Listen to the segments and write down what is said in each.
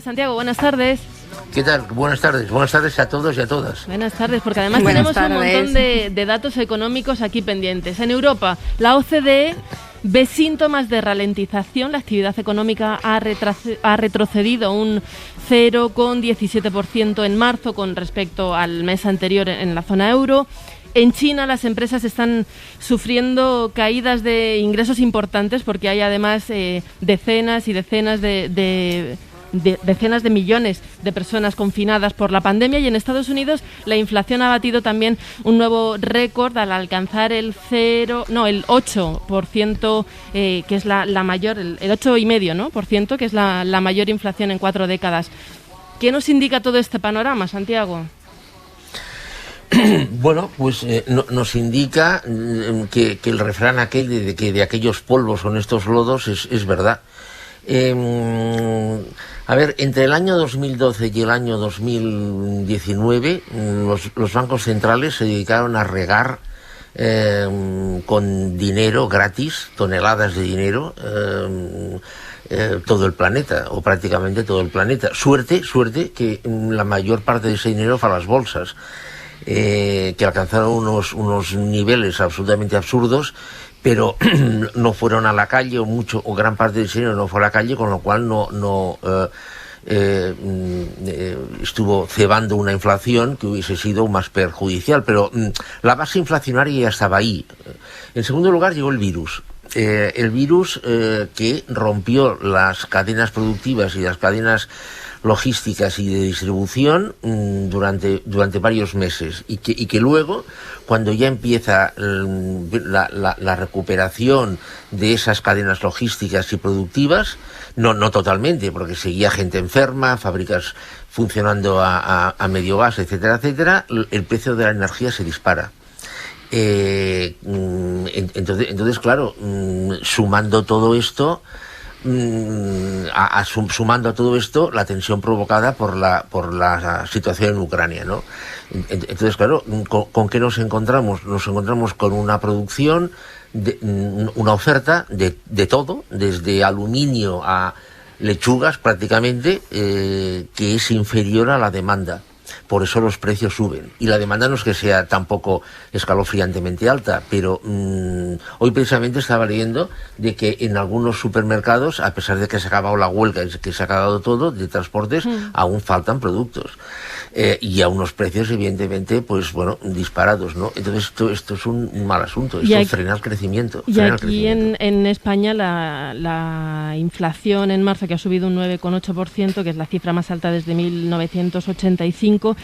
Santiago, buenas tardes. ¿Qué tal? Buenas tardes a todos y a todas. Buenas tardes, porque además tenemos un montón de datos económicos aquí pendientes. En Europa, la OCDE ve síntomas de ralentización. La actividad económica ha retrocedido un 0,17% en marzo con respecto al mes anterior en la zona euro. En China las empresas están sufriendo caídas de ingresos importantes porque hay además decenas y decenas decenas de millones de personas confinadas por la pandemia, y en Estados Unidos la inflación ha batido también un nuevo récord al alcanzar el 8%, que es la mayor, el 8,5%, ¿no? que es la mayor inflación en 4 décadas. ¿Qué nos indica todo este panorama, Santiago? Bueno, pues nos indica que el refrán aquel de que de aquellos polvos son estos lodos es verdad. A ver, entre el año 2012 y el año 2019 los bancos centrales se dedicaron a regar con dinero gratis, toneladas de dinero, todo el planeta, o prácticamente todo el planeta. Suerte que la mayor parte de ese dinero fue a las bolsas, que alcanzaron unos niveles absolutamente absurdos, pero no fueron a la calle, o gran parte del dinero no fue a la calle, con lo cual estuvo cebando una inflación que hubiese sido más perjudicial, pero la base inflacionaria ya estaba ahí. En segundo lugar llegó el virus. El virus que rompió las cadenas productivas y las cadenas logísticas y de distribución durante varios meses, y que luego, cuando ya empieza la recuperación de esas cadenas logísticas y productivas, no totalmente, porque seguía gente enferma, fábricas funcionando a medio gas, etcétera, etcétera, el precio de la energía se dispara. Entonces, claro, sumando todo esto, sumando a todo esto la tensión provocada por la situación en Ucrania, ¿no? Entonces, claro, ¿con qué nos encontramos? Nos encontramos con una producción, una oferta de todo, desde aluminio a lechugas prácticamente, que es inferior a la demanda. Por eso los precios suben. Y la demanda no es que sea tampoco escalofriantemente alta, pero hoy precisamente estaba leyendo de que en algunos supermercados, a pesar de que se ha acabado la huelga y que se ha acabado todo de transportes, aún faltan productos. Y a unos precios, evidentemente, pues bueno, disparados, ¿no? Entonces esto es un mal asunto, esto frena el crecimiento. Y aquí en España la inflación en marzo, que ha subido un 9,8%, que es la cifra más alta desde 1985,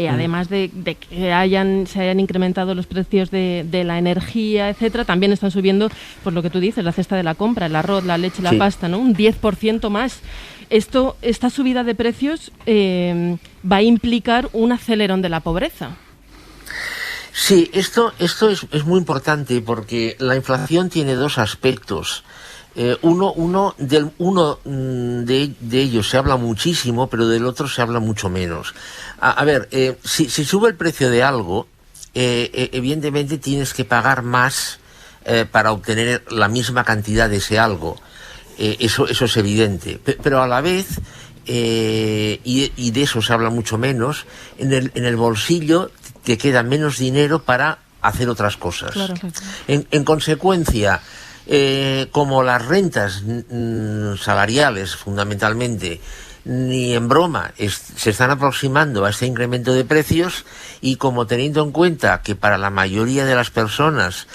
además de que se hayan incrementado los precios de la energía, etcétera, también están subiendo, por lo que tú dices, la cesta de la compra, el arroz, la leche, la pasta, ¿no? Un 10% más. Esta subida de precios va a implicar un acelerón de la pobreza. Sí, esto es muy importante, porque la inflación tiene dos aspectos. Uno de ellos se habla muchísimo, pero del otro se habla mucho menos. A ver, si sube el precio de algo, evidentemente tienes que pagar más para obtener la misma cantidad de ese algo. Eso es evidente. Pero a la vez, y de eso se habla mucho menos, en el bolsillo te queda menos dinero para hacer otras cosas. Claro. En consecuencia, como las rentas salariales, fundamentalmente, ni en broma se están aproximando a este incremento de precios, y como teniendo en cuenta que para la mayoría de las personas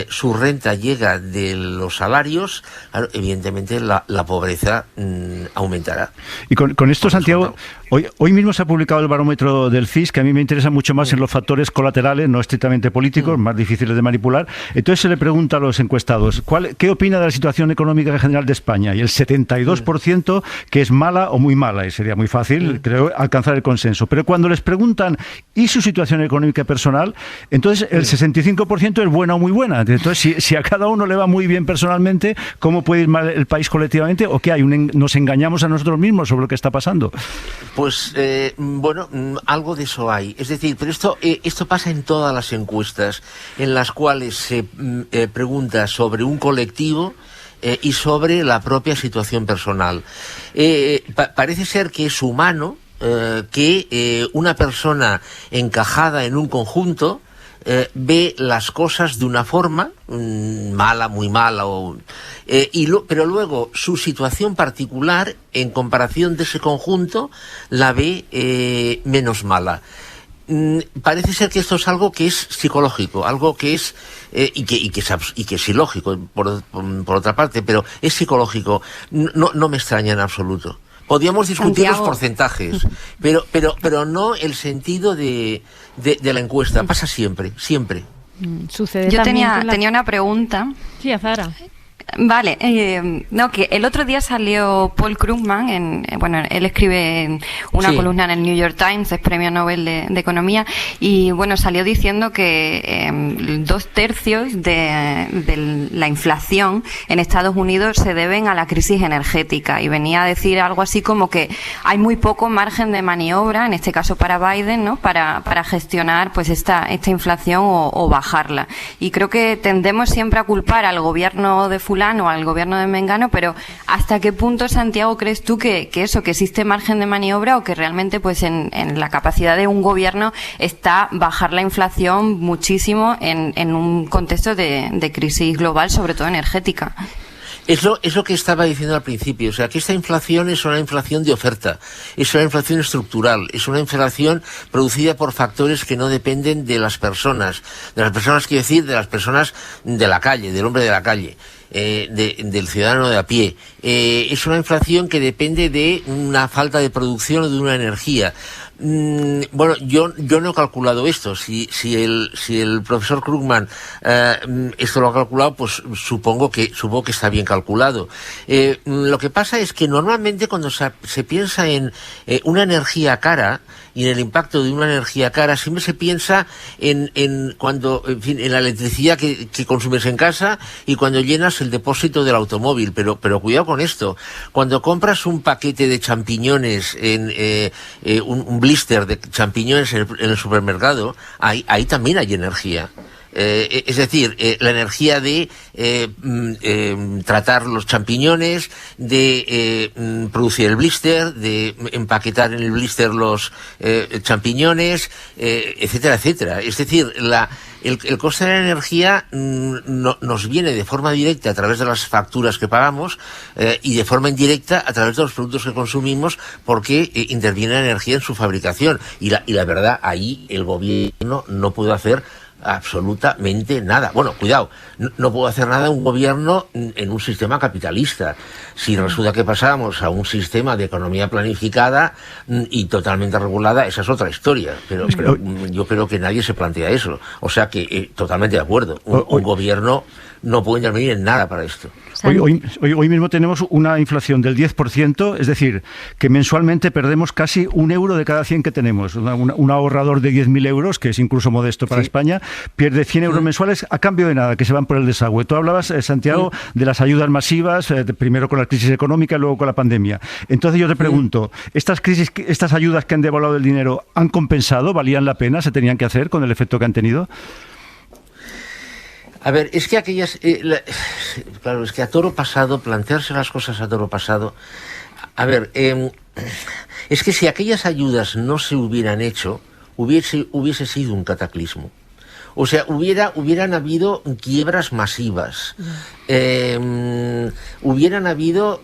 su renta llega de los salarios, claro, evidentemente la pobreza aumentará. Y con esto, Santiago, hoy mismo se ha publicado el barómetro del CIS, que a mí me interesa mucho más en los factores colaterales, no estrictamente políticos, más difíciles de manipular. Entonces se le pregunta a los encuestados, ¿qué opina de la situación económica en general de España? Y el 72% que es mala o muy mala, y sería muy fácil, creo, alcanzar el consenso. Pero cuando les preguntan ¿y su situación económica personal? Entonces el 65% es buena o muy buena. Entonces, si a cada uno le va muy bien personalmente, ¿cómo puede ir mal el país colectivamente? ¿O qué hay? ¿Nos engañamos a nosotros mismos sobre lo que está pasando? Pues, bueno, algo de eso hay. Es decir, pero esto pasa en todas las encuestas en las cuales se pregunta sobre un colectivo, y sobre la propia situación personal. Parece ser que es humano que una persona encajada en un conjunto ve las cosas de una forma mala, muy mala, pero luego su situación particular en comparación de ese conjunto la ve menos mala. Parece ser que esto es algo que es psicológico, algo que es y que es ilógico por otra parte, pero es psicológico. No me extraña en absoluto. Podríamos discutir Santiago. Los porcentajes, pero no el sentido de la encuesta. Pasa siempre. Sucede. Yo tenía una pregunta. Sí, a Zara. Vale, que el otro día salió Paul Krugman, él escribe una columna en el New York Times, es premio Nobel de Economía, y salió diciendo que 2/3 de la inflación en Estados Unidos se deben a la crisis energética, y venía a decir algo así como que hay muy poco margen de maniobra, en este caso para Biden, ¿no?, para gestionar pues esta inflación o bajarla. Y creo que tendemos siempre a culpar al gobierno de fulano o al gobierno de Mengano, pero ¿hasta qué punto, Santiago, crees tú que existe margen de maniobra, o que realmente pues en la capacidad de un gobierno está bajar la inflación muchísimo en un contexto de crisis global, sobre todo energética? Es lo que estaba diciendo al principio, o sea, que esta inflación es una inflación de oferta, es una inflación estructural, es una inflación producida por factores que no dependen de las personas, quiero decir, de las personas de la calle, del hombre de la calle. Del ciudadano de a pie. Es una inflación que depende de una falta de producción o de una energía. Yo no he calculado esto. Si el profesor Krugman esto lo ha calculado, pues supongo que está bien calculado. Lo que pasa es que normalmente cuando se piensa en una energía cara y en el impacto de una energía cara, siempre se piensa en la electricidad que consumes en casa y cuando llenas el depósito del automóvil. Pero cuidado con esto. Cuando compras un paquete de champiñones un blister de champiñones en el supermercado, ahí también hay energía. Es decir, la energía de tratar los champiñones, de producir el blister, de empaquetar en el blister los champiñones, etcétera, etcétera. Es decir, el coste de la energía nos viene de forma directa a través de las facturas que pagamos y de forma indirecta a través de los productos que consumimos, porque interviene la energía en su fabricación. Y la verdad, ahí el gobierno no puede hacer absolutamente nada. Bueno, cuidado, no puedo hacer nada un gobierno en un sistema capitalista. Si resulta que pasamos a un sistema de economía planificada y totalmente regulada, esa es otra historia. Pero yo creo que nadie se plantea eso. O sea que totalmente de acuerdo. Un gobierno no puede intervenir en nada para esto. Hoy mismo tenemos una inflación del 10%, es decir, que mensualmente perdemos casi €1 de cada 100 que tenemos. Un ahorrador de 10.000 euros, que es incluso modesto para España, pierde 100 euros mensuales a cambio de nada, que se van por el desagüe. Tú hablabas, Santiago, de las ayudas masivas, primero con la crisis económica y luego con la pandemia. Entonces yo te pregunto, ¿estas ayudas que han devaluado el dinero han compensado? ¿Valían la pena? ¿Se tenían que hacer con el efecto que han tenido? A ver, es que aquellas... claro, es que a toro pasado, plantearse las cosas a toro pasado... A ver, es que si aquellas ayudas no se hubieran hecho, hubiese sido un cataclismo. O sea, hubieran habido quiebras masivas, hubieran habido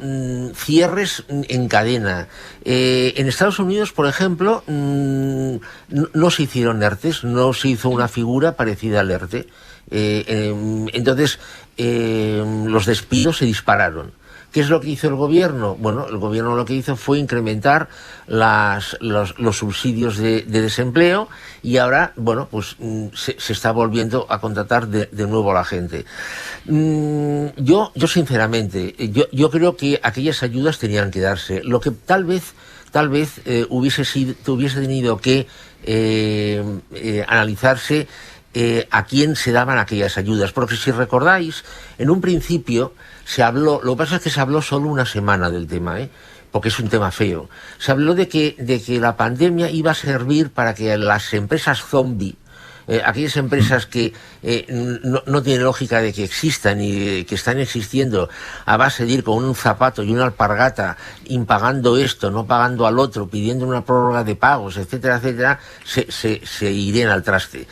cierres en cadena. En Estados Unidos, por ejemplo, no se hicieron ERTEs, no se hizo una figura parecida al ERTE. Entonces, los despidos se dispararon. ¿Qué es lo que hizo el gobierno? Bueno, el gobierno lo que hizo fue incrementar los subsidios de desempleo y ahora, bueno, pues se está volviendo a contratar de nuevo a la gente. Yo sinceramente, yo creo que aquellas ayudas tenían que darse. Lo que tal vez hubiese tenido que analizarse a quién se daban aquellas ayudas, porque si recordáis, en un principio se habló, lo que pasa es que se habló solo una semana del tema, porque es un tema feo. Se habló de que la pandemia iba a servir para que las empresas zombie aquellas empresas que no tiene lógica de que existan y que están existiendo a base de ir con un zapato y una alpargata, impagando esto, no pagando al otro, pidiendo una prórroga de pagos, etcétera, etcétera, se irían al traste.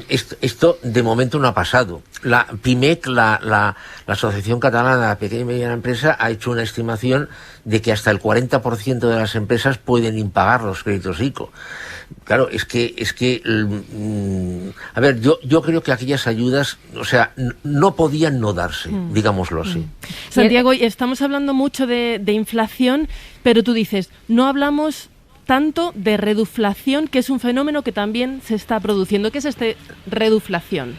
Esto de momento no ha pasado. La PIMEC, la Asociación Catalana de la Pequeña y Mediana Empresa, ha hecho una estimación de que hasta el 40% de las empresas pueden impagar los créditos ICO. Claro, es que a ver, yo creo que aquellas ayudas, o sea, no podían no darse, digámoslo así. Santiago, estamos hablando mucho de inflación, pero tú dices, no hablamos tanto de reduflación, que es un fenómeno que también se está produciendo. ¿Qué es reduflación?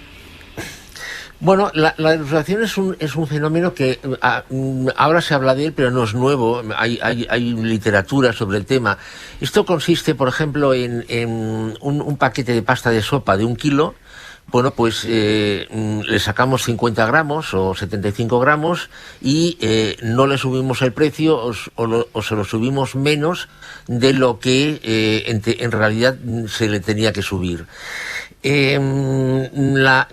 Bueno, la reduflación es un fenómeno que ahora se habla de él, pero no es nuevo. Hay literatura sobre el tema. Esto consiste, por ejemplo, en un paquete de pasta de sopa de 1 kilo. Bueno, pues le sacamos 50 gramos o 75 gramos y no le subimos el precio o se lo subimos menos de lo que en realidad se le tenía que subir. La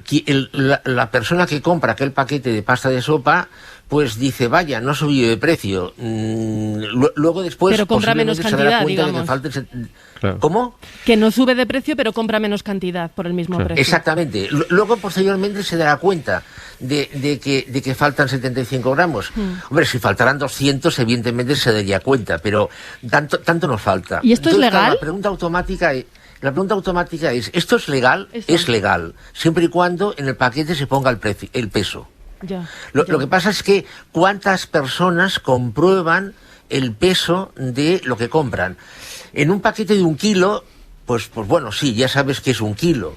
persona que compra aquel paquete de pasta de sopa pues dice, vaya, no ha subido de precio. Luego después pero compra menos se cantidad, dará cuenta digamos. de que falta... Claro. ¿Cómo? Que no sube de precio, pero compra menos cantidad por el mismo precio. Exactamente. Luego, posteriormente, se dará cuenta de que faltan 75 gramos. Hombre, si faltaran 200, evidentemente se daría cuenta, pero tanto nos falta. ¿Y esto Entonces, es legal? La pregunta automática es, ¿esto es legal? Es legal, siempre y cuando en el paquete se ponga el peso. Lo que pasa es que ¿cuántas personas comprueban el peso de lo que compran? En un paquete de 1 kilo, pues bueno, sí, ya sabes que es 1 kilo,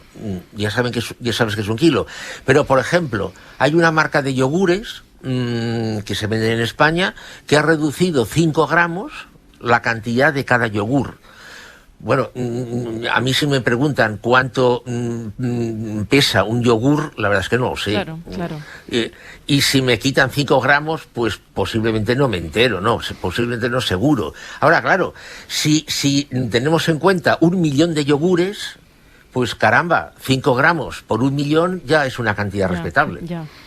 ya sabes que es 1 kilo. Pero, por ejemplo, hay una marca de yogures que se venden en España que ha reducido 5 gramos la cantidad de cada yogur. Bueno, a mí si me preguntan cuánto pesa un yogur, la verdad es que no lo sé. Claro. Y si me quitan 5 gramos, pues posiblemente no me entero, no, posiblemente no seguro. Ahora, claro, si tenemos en cuenta 1 millón de yogures, pues caramba, 5 gramos por 1 millón ya es una cantidad respetable.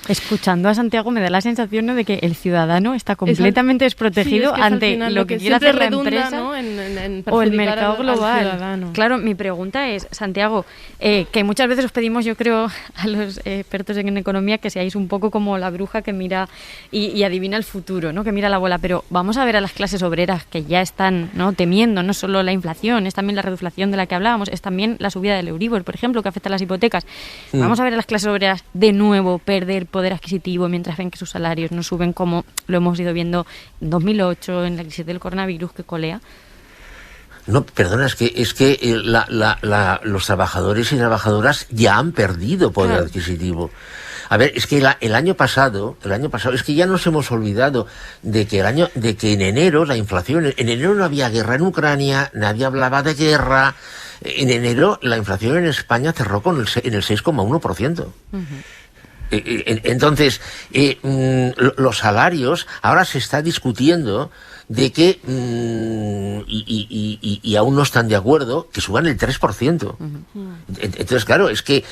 Escuchando a Santiago me da la sensación de que el ciudadano está completamente desprotegido ante lo que quiere hacer la empresa, ¿no? en o el mercado global. Claro, mi pregunta es, Santiago, que muchas veces os pedimos, yo creo, a los expertos en economía que seáis un poco como la bruja que mira y adivina el futuro, ¿no? Que mira la bola, pero vamos a ver a las clases obreras que ya están, ¿no?, temiendo no solo la inflación, es también la reduflación de la que hablábamos, es también la subida del Euribor, por ejemplo, que afecta a las hipotecas. Vamos a ver a las clases obreras de nuevo perder poder adquisitivo mientras ven que sus salarios no suben, como lo hemos ido viendo en 2008, en la crisis del coronavirus que colea. No, perdona, es que los trabajadores y trabajadoras ya han perdido poder adquisitivo. A ver, es que el año pasado, es que ya nos hemos olvidado de que en enero la inflación, en enero no había guerra en Ucrania, nadie hablaba de guerra. En enero la inflación en España cerró en el 6,1%. Entonces, los salarios, ahora se está discutiendo de que, y aún no están de acuerdo, que suban el 3%. Entonces, claro, es que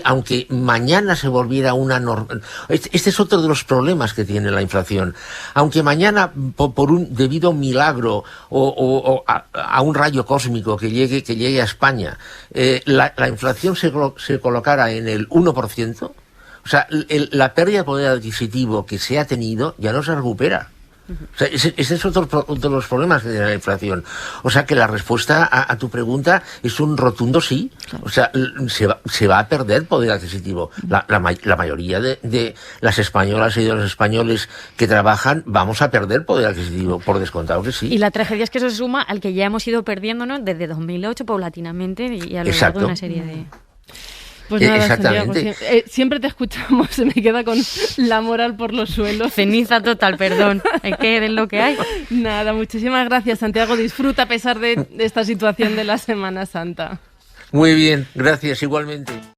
aunque mañana se volviera una norma, este es otro de los problemas que tiene la inflación. Aunque mañana, debido a un milagro o a un rayo cósmico que llegue a España, la inflación se colocara en el 1%, o sea, la pérdida de poder adquisitivo que se ha tenido ya no se recupera. O sea, ese es otro de los problemas que tiene la inflación. O sea, que la respuesta a tu pregunta es un rotundo sí. O sea, se va a perder poder adquisitivo. La mayoría de las españolas y de los españoles que trabajan vamos a perder poder adquisitivo, por descontado que sí. Y la tragedia es que eso se suma al que ya hemos ido perdiéndonos desde 2008 paulatinamente y a lo largo de una serie de... Pues nada, Santiago, siempre te escuchamos, se me queda con la moral por los suelos. Ceniza total, perdón, hay que ver lo que hay. Nada, muchísimas gracias, Santiago, disfruta a pesar de esta situación de la Semana Santa. Muy bien, gracias, igualmente.